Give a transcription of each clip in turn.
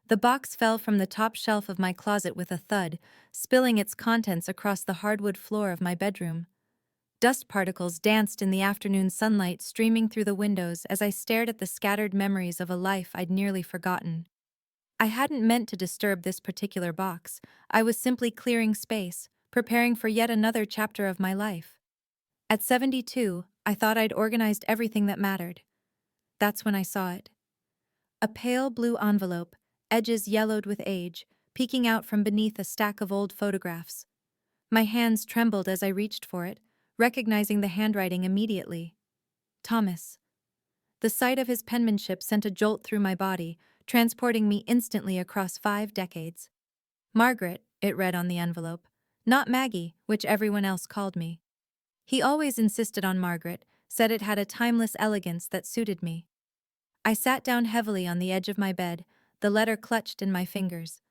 The box fell from the top shelf of my closet with a thud, spilling its contents across the hardwood floor of my bedroom. Dust particles danced in the afternoon sunlight streaming through the windows as I stared at the scattered memories of a life I'd nearly forgotten. I hadn't meant to disturb this particular box. I was simply clearing space, preparing for yet another chapter of my life. At 72, I thought I'd organized everything that mattered. That's when I saw it. A pale blue envelope, edges yellowed with age, peeking out from beneath a stack of old photographs. My hands trembled as I reached for it, recognizing the handwriting immediately. Thomas. The sight of his penmanship sent a jolt through my body, transporting me instantly across 5 decades. Margaret, it read on the envelope, not Maggie, which everyone else called me. He always insisted on Margaret, said it had a timeless elegance that suited me. I sat down heavily on the edge of my bed, the letter clutched in my fingers.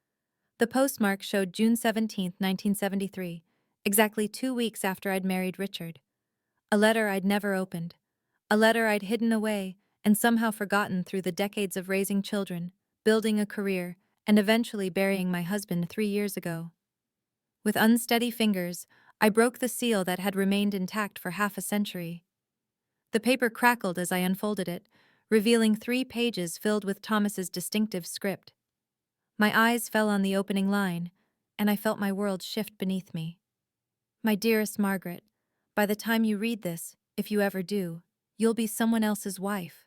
The postmark showed June 17, 1973, exactly 2 weeks after I'd married Richard. A letter I'd never opened. A letter I'd hidden away and somehow forgotten through the decades of raising children, building a career, and eventually burying my husband 3 years ago. With unsteady fingers, I broke the seal that had remained intact for half a century. The paper crackled as I unfolded it, revealing 3 pages filled with Thomas's distinctive script. My eyes fell on the opening line, and I felt my world shift beneath me. My dearest Margaret, by the time you read this, if you ever do, you'll be someone else's wife.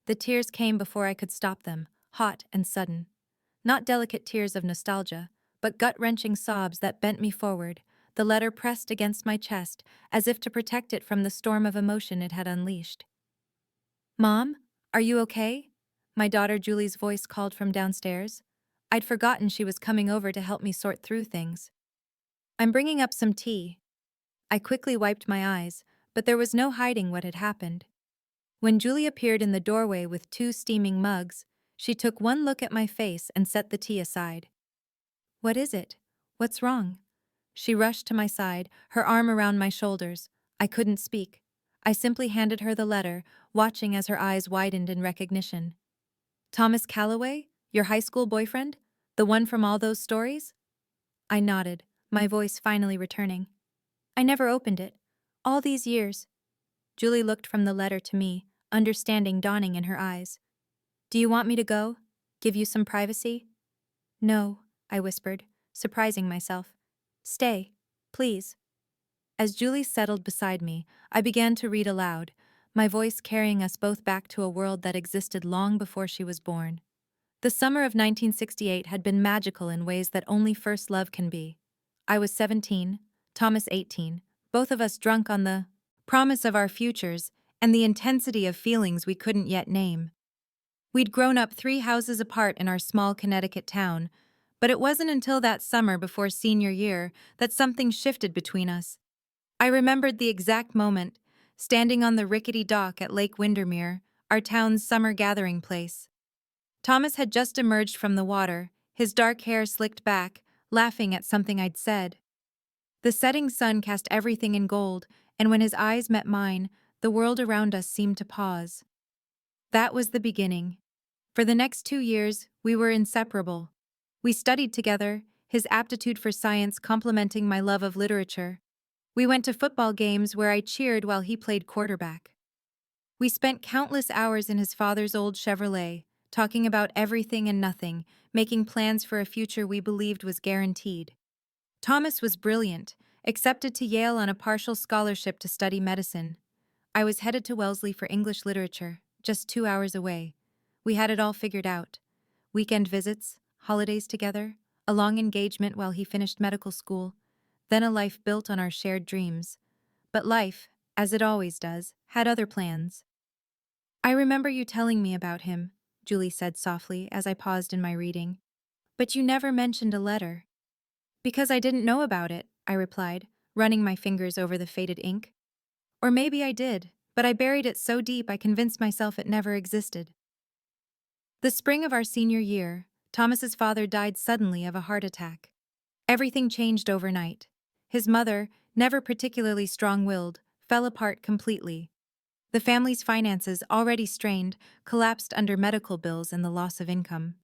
The tears came before I could stop them, hot and sudden. Not delicate tears of nostalgia, but gut-wrenching sobs that bent me forward, the letter pressed against my chest as if to protect it from the storm of emotion it had unleashed. "Mom, are you okay?" My daughter Julie's voice called from downstairs. I'd forgotten she was coming over to help me sort through things. "I'm bringing up some tea." I quickly wiped my eyes, but there was no hiding what had happened. When Julie appeared in the doorway with 2 steaming mugs, she took one look at my face and set the tea aside. "What is it? What's wrong?" She rushed to my side, her arm around my shoulders. I couldn't speak. I simply handed her the letter, watching as her eyes widened in recognition. "Thomas Calloway? Your high school boyfriend? The one from all those stories?" I nodded, my voice finally returning. "I never opened it. All these years." Julie looked from the letter to me, understanding dawning in her eyes. "Do you want me to go? Give you some privacy?" "No," I whispered, surprising myself. "Stay, please." As Julie settled beside me, I began to read aloud, my voice carrying us both back to a world that existed long before she was born. The summer of 1968 had been magical in ways that only first love can be. I was 17, Thomas 18, both of us drunk on the promise of our futures and the intensity of feelings we couldn't yet name. We'd grown up 3 houses apart in our small Connecticut town, but it wasn't until that summer before senior year that something shifted between us. I remembered the exact moment, standing on the rickety dock at Lake Windermere, our town's summer gathering place. Thomas had just emerged from the water, his dark hair slicked back, laughing at something I'd said. The setting sun cast everything in gold, and when his eyes met mine, the world around us seemed to pause. That was the beginning. For the next 2 years, we were inseparable. We studied together, his aptitude for science complementing my love of literature. We went to football games where I cheered while he played quarterback. We spent countless hours in his father's old Chevrolet, talking about everything and nothing, making plans for a future we believed was guaranteed. Thomas was brilliant, accepted to Yale on a partial scholarship to study medicine. I was headed to Wellesley for English literature, just 2 hours away. We had it all figured out. Weekend visits, holidays together, a long engagement while he finished medical school, then a life built on our shared dreams. But life, as it always does, had other plans. "I remember you telling me about him," Julie said softly as I paused in my reading. "But you never mentioned a letter." "Because I didn't know about it," I replied, running my fingers over the faded ink. "Or maybe I did, but I buried it so deep I convinced myself it never existed." The spring of our senior year, Thomas's father died suddenly of a heart attack. Everything changed overnight. His mother, never particularly strong-willed, fell apart completely. The family's finances, already strained, collapsed under medical bills and the loss of income.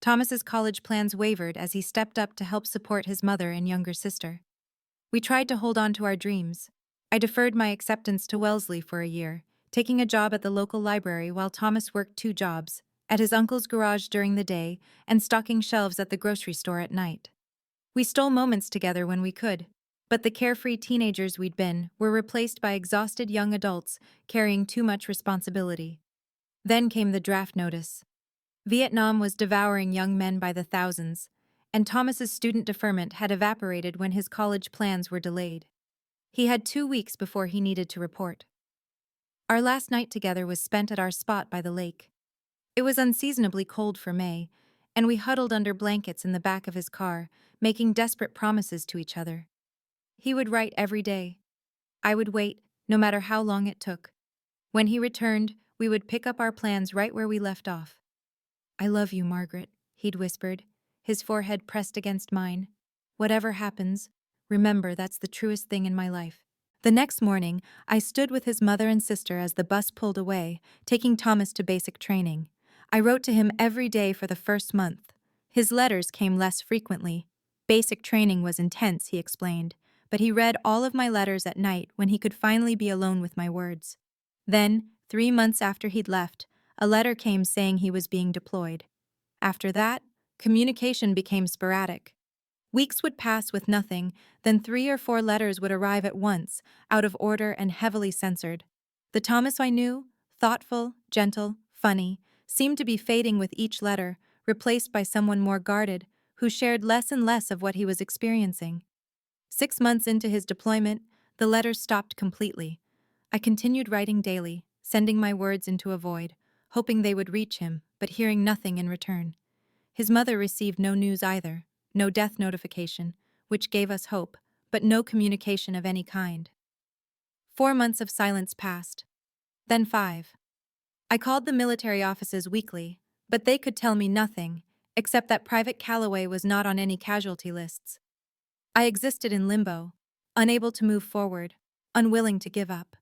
Thomas's college plans wavered as he stepped up to help support his mother and younger sister. We tried to hold on to our dreams. I deferred my acceptance to Wellesley for a year, taking a job at the local library while Thomas worked 2 jobs, at his uncle's garage during the day and stocking shelves at the grocery store at night. We stole moments together when we could, but the carefree teenagers we'd been were replaced by exhausted young adults carrying too much responsibility. Then came the draft notice. Vietnam was devouring young men by the thousands, and Thomas's student deferment had evaporated when his college plans were delayed. He had 2 weeks before he needed to report. Our last night together was spent at our spot by the lake. It was unseasonably cold for May, and we huddled under blankets in the back of his car, making desperate promises to each other. He would write every day. I would wait, no matter how long it took. When he returned, we would pick up our plans right where we left off. "I love you, Margaret," he'd whispered, his forehead pressed against mine. "Whatever happens, remember that's the truest thing in my life." The next morning, I stood with his mother and sister as the bus pulled away, taking Thomas to basic training. I wrote to him every day for the first month. His letters came less frequently. Basic training was intense, he explained, but he read all of my letters at night when he could finally be alone with my words. Then, 3 months after he'd left, a letter came saying he was being deployed. After that, communication became sporadic. Weeks would pass with nothing, then 3 or 4 letters would arrive at once, out of order and heavily censored. The Thomas I knew, thoughtful, gentle, funny, seemed to be fading with each letter, replaced by someone more guarded, who shared less and less of what he was experiencing. 6 months into his deployment, the letters stopped completely. I continued writing daily, sending my words into a void, hoping they would reach him, but hearing nothing in return. His mother received no news either. No death notification, which gave us hope, but no communication of any kind. 4 months of silence passed. Then 5. I called the military offices weekly, but they could tell me nothing, except that Private Calloway was not on any casualty lists. I existed in limbo, unable to move forward, unwilling to give up.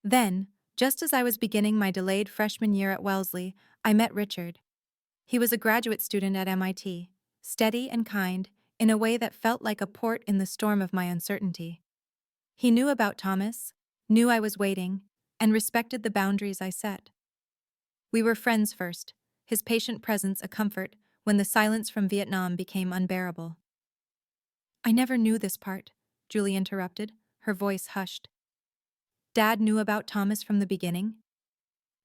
Then, just as I was beginning my delayed freshman year at Wellesley, I met Richard. He was a graduate student at MIT. Steady and kind, in a way that felt like a port in the storm of my uncertainty. He knew about Thomas, knew I was waiting, and respected the boundaries I set. We were friends first, his patient presence a comfort when the silence from Vietnam became unbearable. "I never knew this part," Julie interrupted, her voice hushed. "Dad knew about Thomas from the beginning?"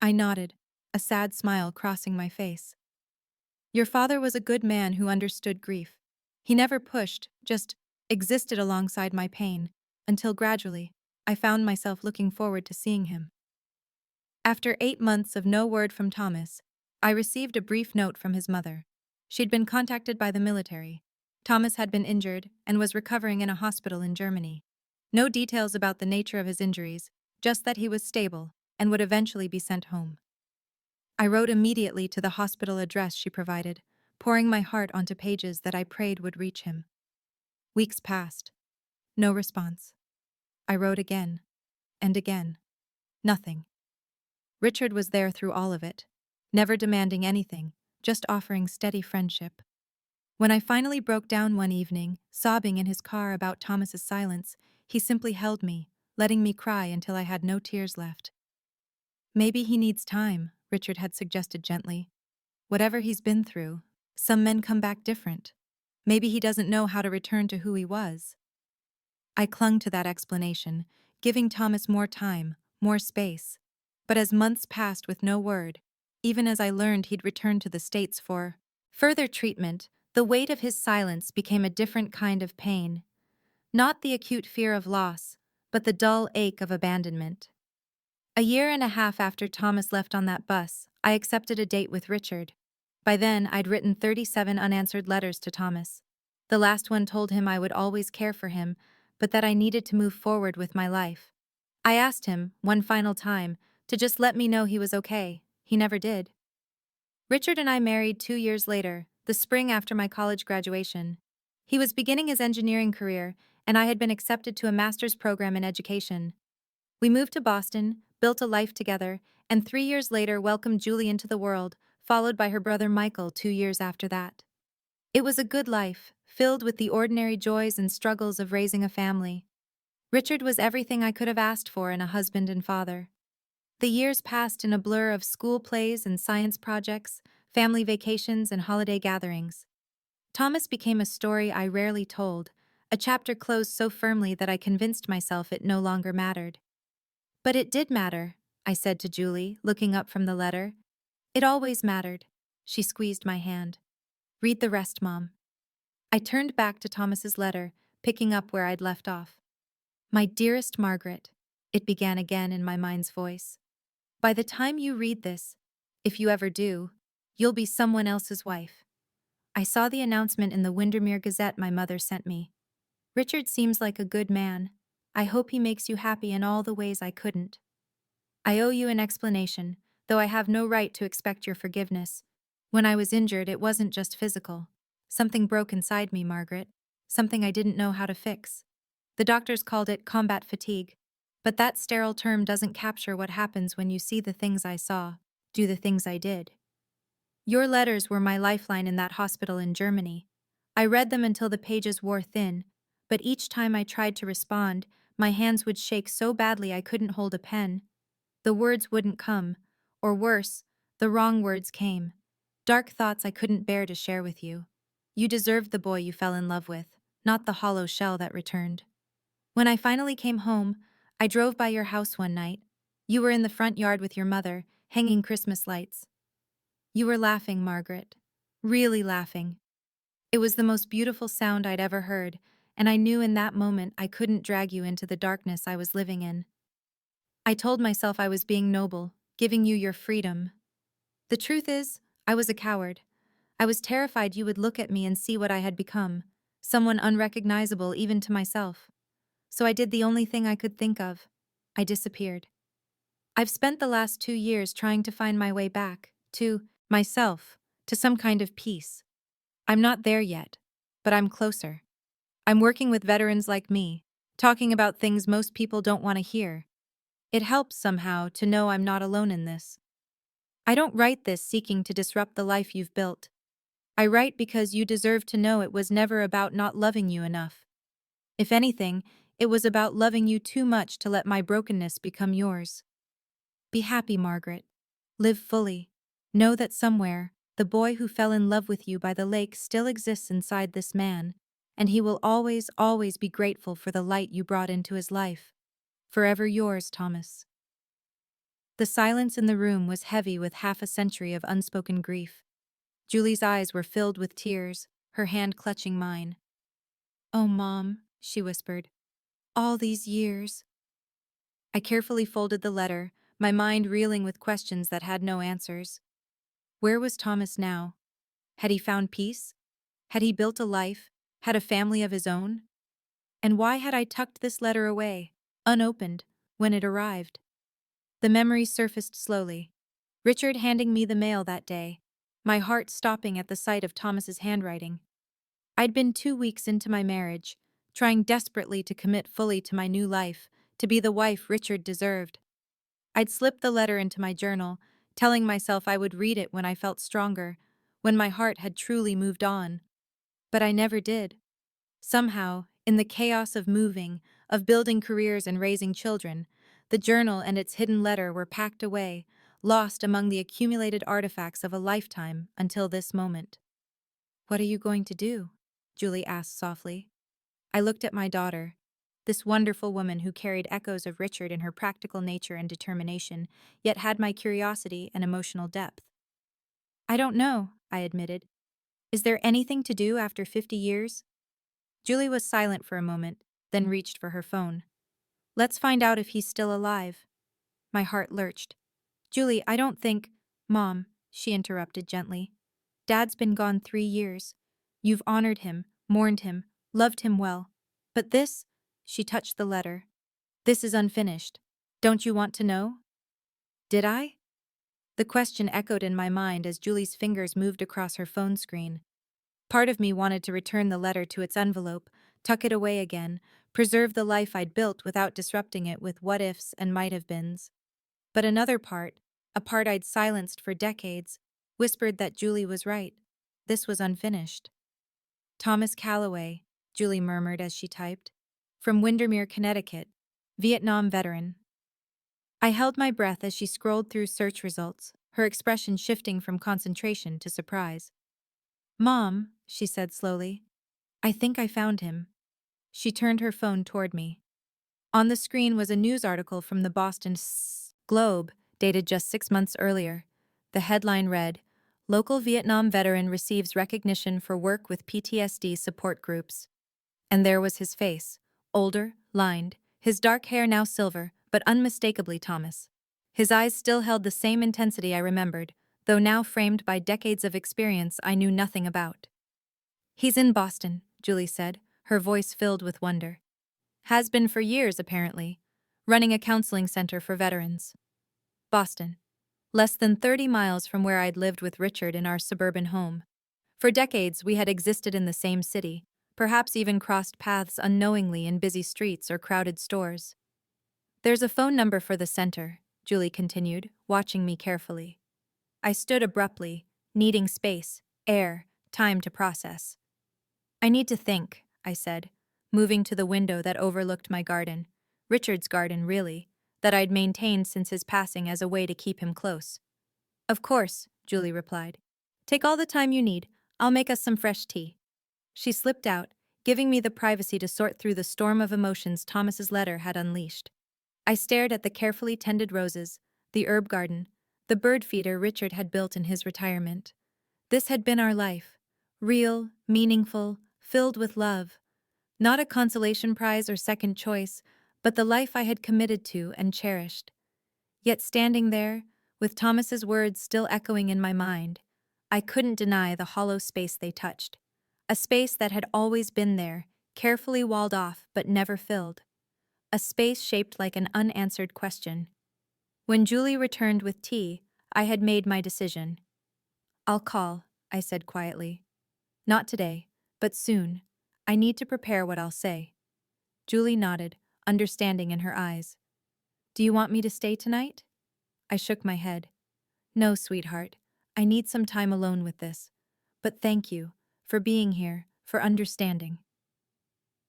I nodded, a sad smile crossing my face. "Your father was a good man who understood grief. He never pushed, just existed alongside my pain, until gradually, I found myself looking forward to seeing him." After 8 months of no word from Thomas, I received a brief note from his mother. She'd been contacted by the military. Thomas had been injured and was recovering in a hospital in Germany. No details about the nature of his injuries, just that he was stable and would eventually be sent home. I wrote immediately to the hospital address she provided, pouring my heart onto pages that I prayed would reach him. Weeks passed. No response. I wrote again. And again. Nothing. Richard was there through all of it, never demanding anything, just offering steady friendship. When I finally broke down one evening, sobbing in his car about Thomas's silence, he simply held me, letting me cry until I had no tears left. "Maybe he needs time," Richard had suggested gently. "Whatever he's been through, some men come back different. Maybe he doesn't know how to return to who he was." I clung to that explanation, giving Thomas more time, more space. But as months passed with no word, even as I learned he'd returned to the States for further treatment, the weight of his silence became a different kind of pain. Not the acute fear of loss, but the dull ache of abandonment. A year and a half after Thomas left on that bus, I accepted a date with Richard. By then, I'd written 37 unanswered letters to Thomas. The last one told him I would always care for him, but that I needed to move forward with my life. I asked him, one final time, to just let me know he was okay. He never did. Richard and I married 2 years later, the spring after my college graduation. He was beginning his engineering career, and I had been accepted to a master's program in education. We moved to Boston, built a life together, and 3 years later welcomed Julie into the world, followed by her brother Michael 2 years after that. It was a good life, filled with the ordinary joys and struggles of raising a family. Richard was everything I could have asked for in a husband and father. The years passed in a blur of school plays and science projects, family vacations and holiday gatherings. Thomas became a story I rarely told, a chapter closed so firmly that I convinced myself it no longer mattered. But it did matter, I said to Julie, looking up from the letter. It always mattered. She squeezed my hand. Read the rest, Mom. I turned back to Thomas's letter, picking up where I'd left off. My dearest Margaret, it began again in my mind's voice. By the time you read this, if you ever do, you'll be someone else's wife. I saw the announcement in the Windermere Gazette my mother sent me. Richard seems like a good man. I hope he makes you happy in all the ways I couldn't. I owe you an explanation, though I have no right to expect your forgiveness. When I was injured, it wasn't just physical. Something broke inside me, Margaret. Something I didn't know how to fix. The doctors called it combat fatigue. But that sterile term doesn't capture what happens when you see the things I saw, do the things I did. Your letters were my lifeline in that hospital in Germany. I read them until the pages wore thin, but each time I tried to respond, my hands would shake so badly I couldn't hold a pen. The words wouldn't come, or worse, the wrong words came. Dark thoughts I couldn't bear to share with you. You deserved the boy you fell in love with, not the hollow shell that returned. When I finally came home, I drove by your house one night. You were in the front yard with your mother, hanging Christmas lights. You were laughing, Margaret. Really laughing. It was the most beautiful sound I'd ever heard, and I knew in that moment I couldn't drag you into the darkness I was living in. I told myself I was being noble, giving you your freedom. The truth is, I was a coward. I was terrified you would look at me and see what I had become, someone unrecognizable even to myself. So I did the only thing I could think of. I disappeared. I've spent the last 2 years trying to find my way back, to myself, to some kind of peace. I'm not there yet, but I'm closer. I'm working with veterans like me, talking about things most people don't want to hear. It helps somehow to know I'm not alone in this. I don't write this seeking to disrupt the life you've built. I write because you deserve to know it was never about not loving you enough. If anything, it was about loving you too much to let my brokenness become yours. Be happy, Margaret. Live fully. Know that somewhere, the boy who fell in love with you by the lake still exists inside this man, and he will always, always be grateful for the light you brought into his life. Forever yours, Thomas. The silence in the room was heavy with half a century of unspoken grief. Julie's eyes were filled with tears, her hand clutching mine. "Oh, Mom," she whispered. "All these years." I carefully folded the letter, my mind reeling with questions that had no answers. Where was Thomas now? Had he found peace? Had he built a life, had a family of his own? And why had I tucked this letter away, unopened, when it arrived? The memories surfaced slowly. Richard handing me the mail that day, my heart stopping at the sight of Thomas's handwriting. I'd been 2 weeks into my marriage, trying desperately to commit fully to my new life, to be the wife Richard deserved. I'd slipped the letter into my journal, telling myself I would read it when I felt stronger, when my heart had truly moved on. But I never did. Somehow, in the chaos of moving, of building careers and raising children, the journal and its hidden letter were packed away, lost among the accumulated artifacts of a lifetime until this moment. "What are you going to do?" Julie asked softly. I looked at my daughter, this wonderful woman who carried echoes of Richard in her practical nature and determination, yet had my curiosity and emotional depth. "I don't know," I admitted. "Is there anything to do after 50 years?" Julie was silent for a moment, then reached for her phone. "Let's find out if he's still alive." My heart lurched. "Julie, I don't think—" "Mom," she interrupted gently. "Dad's been gone 3 years. You've honored him, mourned him, loved him well. But this—" she touched the letter. "This is unfinished. Don't you want to know?" Did I? The question echoed in my mind as Julie's fingers moved across her phone screen. Part of me wanted to return the letter to its envelope, tuck it away again, preserve the life I'd built without disrupting it with what-ifs and might-have-beens. But another part, a part I'd silenced for decades, whispered that Julie was right. This was unfinished. Thomas Calloway, Julie murmured as she typed. From Windermere, Connecticut. Vietnam veteran. I held my breath as she scrolled through search results, her expression shifting from concentration to surprise. Mom, she said slowly, I think I found him. She turned her phone toward me. On the screen was a news article from the Boston Globe, dated just 6 months earlier. The headline read, Local Vietnam veteran receives recognition for work with PTSD support groups. And there was his face, older, lined, his dark hair now silver, but unmistakably Thomas. His eyes still held the same intensity I remembered, though now framed by decades of experience I knew nothing about. He's in Boston, Julie said, her voice filled with wonder. Has been for years, apparently, running a counseling center for veterans. Boston. Less than 30 miles from where I'd lived with Richard in our suburban home. For decades, we had existed in the same city, perhaps even crossed paths unknowingly in busy streets or crowded stores. There's a phone number for the center, Julie continued, watching me carefully. I stood abruptly, needing space, air, time to process. I need to think, I said, moving to the window that overlooked my garden, Richard's garden, really, that I'd maintained since his passing as a way to keep him close. Of course, Julie replied. Take all the time you need. I'll make us some fresh tea. She slipped out, giving me the privacy to sort through the storm of emotions Thomas's letter had unleashed. I stared at the carefully tended roses, the herb garden, the bird feeder Richard had built in his retirement. This had been our life, real, meaningful, filled with love. Not a consolation prize or second choice, but the life I had committed to and cherished. Yet standing there, with Thomas's words still echoing in my mind, I couldn't deny the hollow space they touched. A space that had always been there, carefully walled off but never filled. A space shaped like an unanswered question. When Julie returned with tea, I had made my decision. I'll call, I said quietly. Not today, but soon. I need to prepare what I'll say. Julie nodded, understanding in her eyes. Do you want me to stay tonight? I shook my head. No, sweetheart. I need some time alone with this. But thank you, for being here, for understanding.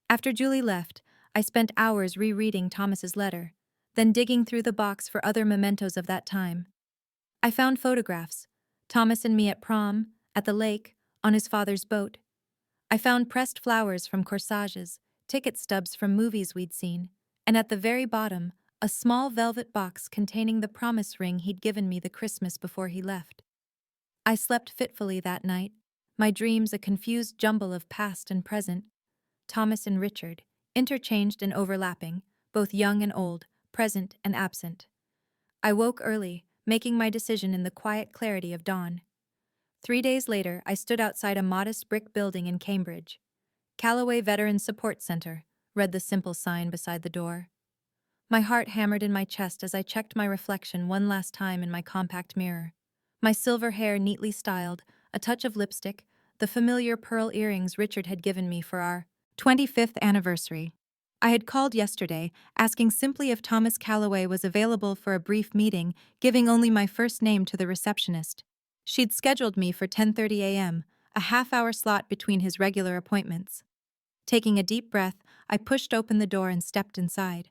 After Julie left, I spent hours rereading Thomas's letter, then digging through the box for other mementos of that time. I found photographs, Thomas and me at prom, at the lake, on his father's boat. I found pressed flowers from corsages, ticket stubs from movies we'd seen, and at the very bottom, a small velvet box containing the promise ring he'd given me the Christmas before he left. I slept fitfully that night, my dreams a confused jumble of past and present. Thomas and Richard, interchanged and overlapping, both young and old, present and absent. I woke early, making my decision in the quiet clarity of dawn. 3 days later, I stood outside a modest brick building in Cambridge. Calloway Veterans Support Center, read the simple sign beside the door. My heart hammered in my chest as I checked my reflection one last time in my compact mirror. My silver hair neatly styled, a touch of lipstick, the familiar pearl earrings Richard had given me for our 25th anniversary. I had called yesterday, asking simply if Thomas Calloway was available for a brief meeting, giving only my first name to the receptionist. She'd scheduled me for 10:30 a.m., a half-hour slot between his regular appointments. Taking a deep breath, I pushed open the door and stepped inside.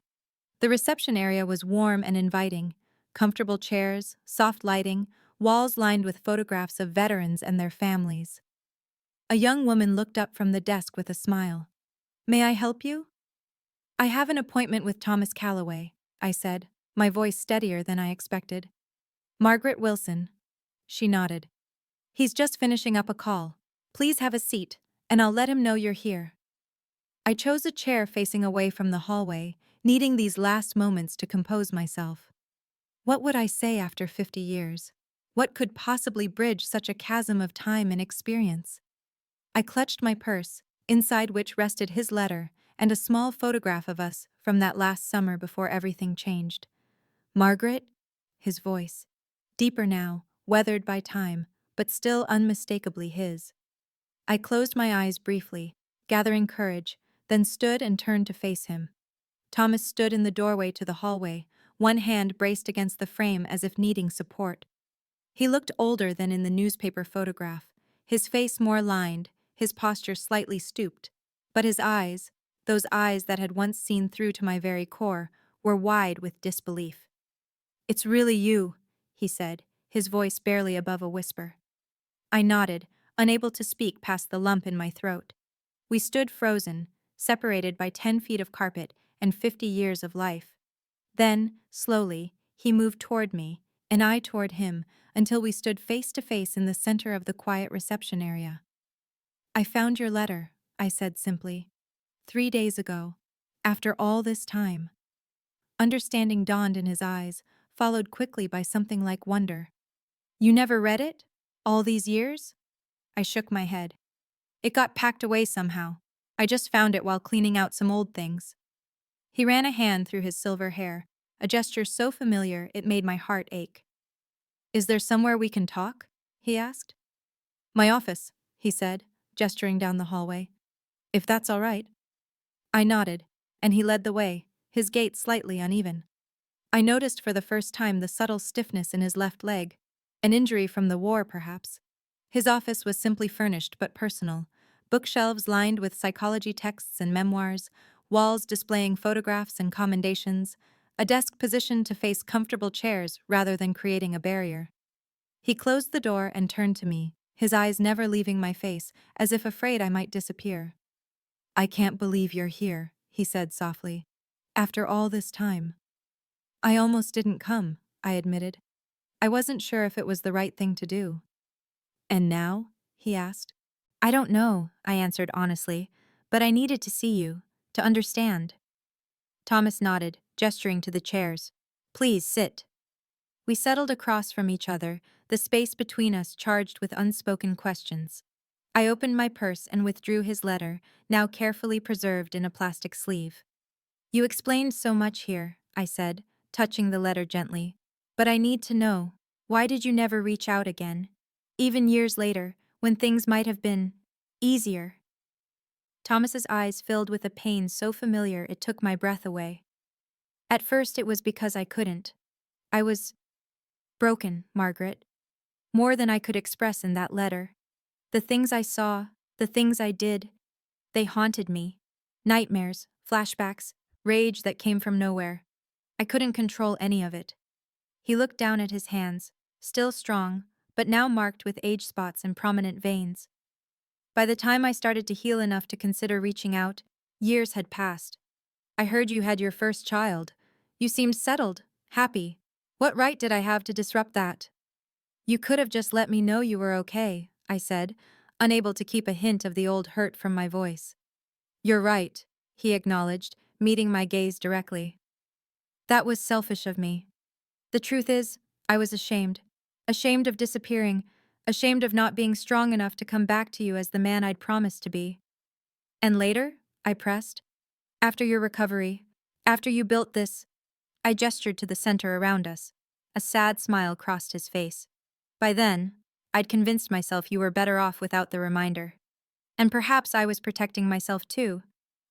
The reception area was warm and inviting. Comfortable chairs, soft lighting, walls lined with photographs of veterans and their families. A young woman looked up from the desk with a smile. May I help you? I have an appointment with Thomas Calloway, I said, my voice steadier than I expected. Margaret Wilson. She nodded. He's just finishing up a call. Please have a seat, and I'll let him know you're here. I chose a chair facing away from the hallway, needing these last moments to compose myself. What would I say after 50 years? What could possibly bridge such a chasm of time and experience? I clutched my purse, inside which rested his letter and a small photograph of us from that last summer before everything changed. Margaret? His voice. Deeper now, weathered by time, but still unmistakably his. I closed my eyes briefly, gathering courage, then stood and turned to face him. Thomas stood in the doorway to the hallway, one hand braced against the frame as if needing support. He looked older than in the newspaper photograph, his face more lined, his posture slightly stooped. But his eyes, those eyes that had once seen through to my very core, were wide with disbelief. "It's really you," he said, his voice barely above a whisper. I nodded, unable to speak past the lump in my throat. We stood frozen, separated by 10 feet of carpet and 50 years of life. Then, slowly, he moved toward me, and I toward him, until we stood face to face in the center of the quiet reception area. "I found your letter," I said simply. "3 days ago. After all this time." Understanding dawned in his eyes, followed quickly by something like wonder. "You never read it? All these years?" I shook my head. "It got packed away somehow. I just found it while cleaning out some old things." He ran a hand through his silver hair, a gesture so familiar it made my heart ache. "Is there somewhere we can talk?" he asked. "My office," he said, gesturing down the hallway. "If that's all right." I nodded, and he led the way, his gait slightly uneven. I noticed for the first time the subtle stiffness in his left leg, an injury from the war, perhaps. His office was simply furnished but personal, bookshelves lined with psychology texts and memoirs, walls displaying photographs and commendations, a desk positioned to face comfortable chairs rather than creating a barrier. He closed the door and turned to me, his eyes never leaving my face, as if afraid I might disappear. "I can't believe you're here," he said softly. "After all this time." "I almost didn't come," I admitted. I wasn't sure if it was the right thing to do. "And now?" he asked. "I don't know," I answered honestly, "but I needed to see you, to understand." Thomas nodded, gesturing to the chairs. "Please sit." We settled across from each other, the space between us charged with unspoken questions. I opened my purse and withdrew his letter, now carefully preserved in a plastic sleeve. "You explained so much here," I said, touching the letter gently. "But I need to know, why did you never reach out again? Even years later, when things might have been easier." Thomas's eyes filled with a pain so familiar it took my breath away. "At first it was because I couldn't. I was broken, Margaret. More than I could express in that letter. The things I saw, the things I did, they haunted me. Nightmares, flashbacks, rage that came from nowhere. I couldn't control any of it." He looked down at his hands, still strong, but now marked with age spots and prominent veins. "By the time I started to heal enough to consider reaching out, years had passed. I heard you had your first child. You seemed settled, happy. What right did I have to disrupt that?" "You could have just let me know you were okay," I said, unable to keep a hint of the old hurt from my voice. "You're right," he acknowledged, meeting my gaze directly. "That was selfish of me. The truth is, I was ashamed. Ashamed of disappearing, ashamed of not being strong enough to come back to you as the man I'd promised to be." "And later?" I pressed. "After your recovery, after you built this—" I gestured to the center around us. A sad smile crossed his face. "By then, I'd convinced myself you were better off without the reminder. And perhaps I was protecting myself too.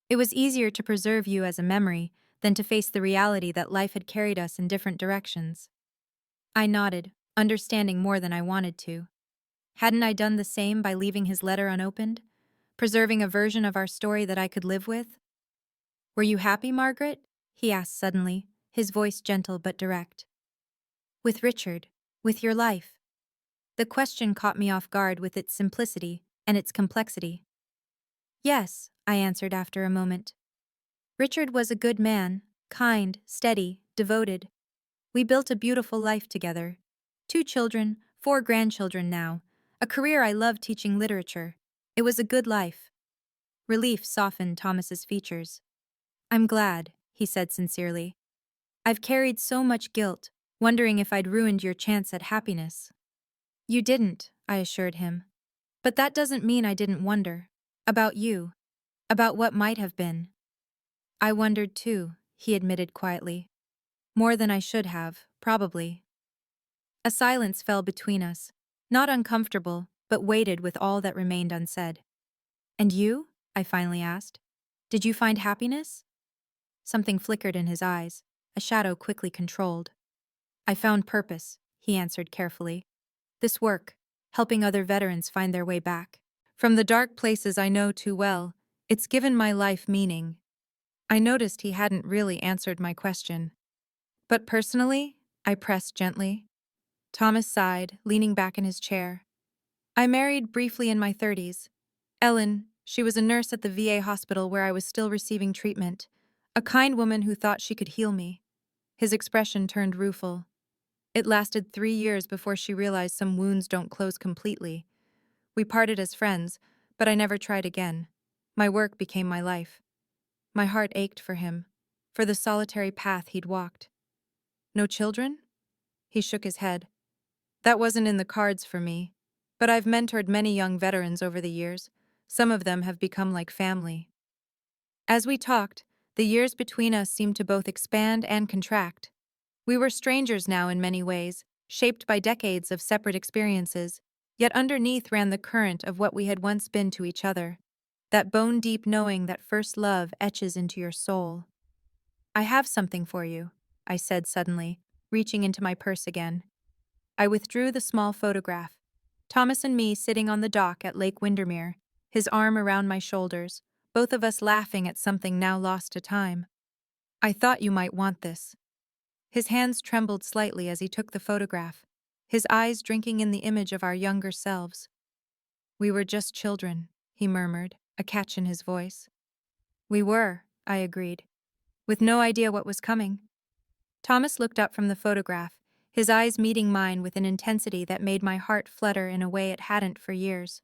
It was easier to preserve you as a memory than to face the reality that life had carried us in different directions." I nodded, understanding more than I wanted to. Hadn't I done the same by leaving his letter unopened? Preserving a version of our story that I could live with? "Were you happy, Margaret?" he asked suddenly, his voice gentle but direct. "With Richard, with your life?" The question caught me off guard with its simplicity and its complexity. "Yes," I answered after a moment. "Richard was a good man, kind, steady, devoted. We built a beautiful life together. 2 children, 4 grandchildren now. A career I loved teaching literature. It was a good life." Relief softened Thomas's features. "I'm glad," he said sincerely. "I've carried so much guilt, wondering if I'd ruined your chance at happiness." "You didn't," I assured him. "But that doesn't mean I didn't wonder. About you. About what might have been." "I wondered too," he admitted quietly. "More than I should have, probably." A silence fell between us, not uncomfortable, but weighted with all that remained unsaid. "And you?" I finally asked. "Did you find happiness?" Something flickered in his eyes, a shadow quickly controlled. "I found purpose," he answered carefully. This work, helping other veterans find their way back. From the dark places I know too well, it's given my life meaning. I noticed he hadn't really answered my question. But personally, I pressed gently. Thomas sighed, leaning back in his chair. I married briefly in my 30s. Ellen, she was a nurse at the VA hospital where I was still receiving treatment. A kind woman who thought she could heal me. His expression turned rueful. It lasted 3 years before she realized some wounds don't close completely. We parted as friends, but I never tried again. My work became my life. My heart ached for him, for the solitary path he'd walked. No children? He shook his head. That wasn't in the cards for me. But I've mentored many young veterans over the years. Some of them have become like family. As we talked, the years between us seemed to both expand and contract. We were strangers now in many ways, shaped by decades of separate experiences, yet underneath ran the current of what we had once been to each other. That bone-deep knowing that first love etches into your soul. I have something for you, I said suddenly, reaching into my purse again. I withdrew the small photograph. Thomas and me sitting on the dock at Lake Windermere, his arm around my shoulders, both of us laughing at something now lost to time. I thought you might want this. His hands trembled slightly as he took the photograph, his eyes drinking in the image of our younger selves. We were just children, he murmured, a catch in his voice. We were, I agreed, with no idea what was coming. Thomas looked up from the photograph, his eyes meeting mine with an intensity that made my heart flutter in a way it hadn't for years.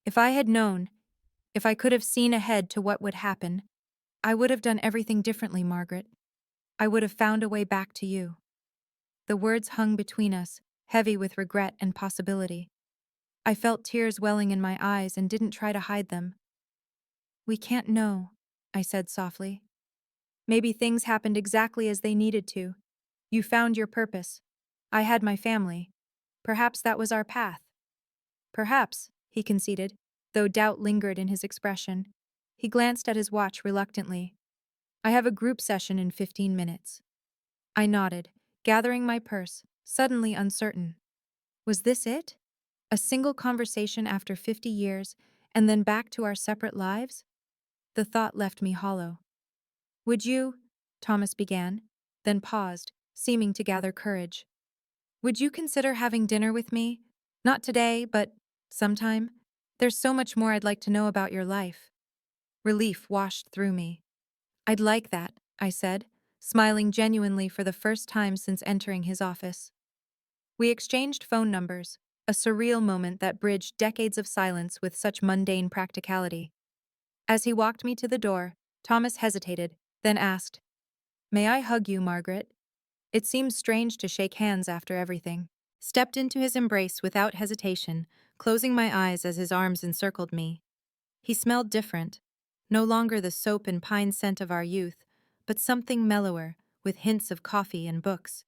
If I had known, if I could have seen ahead to what would happen, I would have done everything differently, Margaret. I would have found a way back to you. The words hung between us, heavy with regret and possibility. I felt tears welling in my eyes and didn't try to hide them. We can't know, I said softly. Maybe things happened exactly as they needed to. You found your purpose. I had my family. Perhaps that was our path. Perhaps, he conceded, though doubt lingered in his expression. He glanced at his watch reluctantly. I have a group session in 15 minutes. I nodded, gathering my purse, suddenly uncertain. Was this it? A single conversation after 50 years, and then back to our separate lives? The thought left me hollow. Would you, Thomas began, then paused, seeming to gather courage. Would you consider having dinner with me? Not today, but sometime? There's so much more I'd like to know about your life. Relief washed through me. I'd like that, I said, smiling genuinely for the first time since entering his office. We exchanged phone numbers, a surreal moment that bridged decades of silence with such mundane practicality. As he walked me to the door, Thomas hesitated, then asked, "May I hug you, Margaret?" It seemed strange to shake hands after everything. Stepped into his embrace without hesitation, closing my eyes as his arms encircled me. He smelled different, no longer the soap and pine scent of our youth, but something mellower, with hints of coffee and books.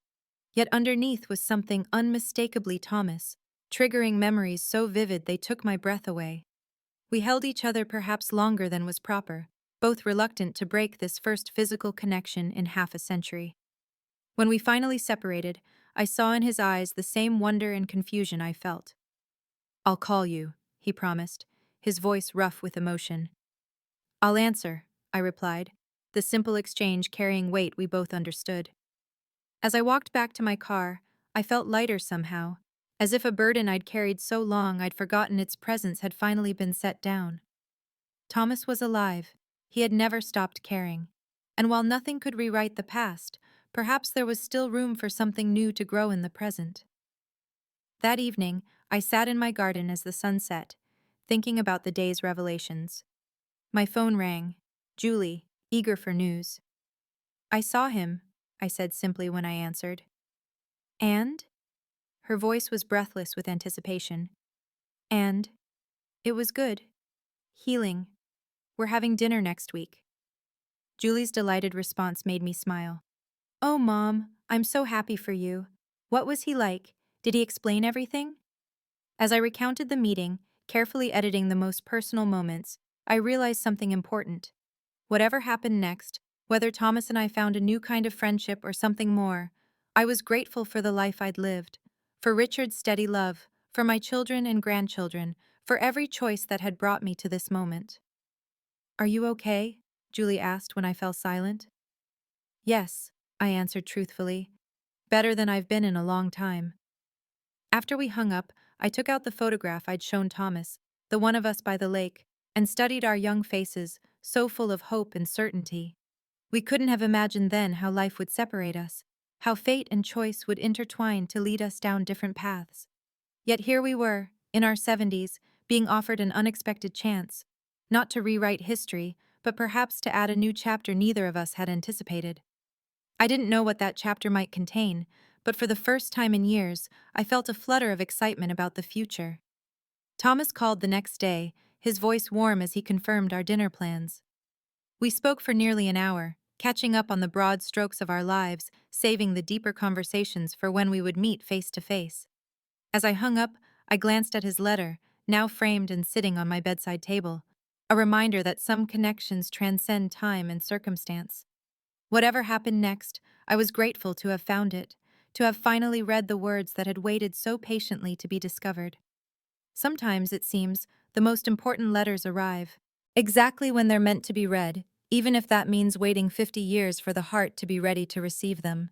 Yet underneath was something unmistakably Thomas, triggering memories so vivid they took my breath away. We held each other perhaps longer than was proper, both reluctant to break this first physical connection in half a century. When we finally separated, I saw in his eyes the same wonder and confusion I felt. "I'll call you," he promised, his voice rough with emotion. "I'll answer," I replied, the simple exchange carrying weight we both understood. As I walked back to my car, I felt lighter somehow, as if a burden I'd carried so long I'd forgotten its presence had finally been set down. Thomas was alive. He had never stopped caring. And while nothing could rewrite the past, perhaps there was still room for something new to grow in the present. That evening, I sat in my garden as the sun set, thinking about the day's revelations. My phone rang. Julie, eager for news. "I saw him," I said simply when I answered. "And?" Her voice was breathless with anticipation. "And? It was good. Healing. We're having dinner next week." Julie's delighted response made me smile. "Oh, Mom, I'm so happy for you. What was he like? Did he explain everything?" As I recounted the meeting, carefully editing the most personal moments, I realized something important. Whatever happened next, whether Thomas and I found a new kind of friendship or something more, I was grateful for the life I'd lived, for Richard's steady love, for my children and grandchildren, for every choice that had brought me to this moment. Are you okay? Julie asked when I fell silent. Yes, I answered truthfully. Better than I've been in a long time. After we hung up, I took out the photograph I'd shown Thomas, the one of us by the lake, and studied our young faces, so full of hope and certainty. We couldn't have imagined then how life would separate us, how fate and choice would intertwine to lead us down different paths. Yet here we were, in our 70s, being offered an unexpected chance, not to rewrite history, but perhaps to add a new chapter neither of us had anticipated. I didn't know what that chapter might contain, but for the first time in years, I felt a flutter of excitement about the future. Thomas called the next day, his voice warm as he confirmed our dinner plans. We spoke for nearly an hour, catching up on the broad strokes of our lives, saving the deeper conversations for when we would meet face to face. As I hung up, I glanced at his letter, now framed and sitting on my bedside table, a reminder that some connections transcend time and circumstance. Whatever happened next, I was grateful to have found it, to have finally read the words that had waited so patiently to be discovered. Sometimes, it seems, the most important letters arrive exactly when they're meant to be read, even if that means waiting 50 years for the heart to be ready to receive them.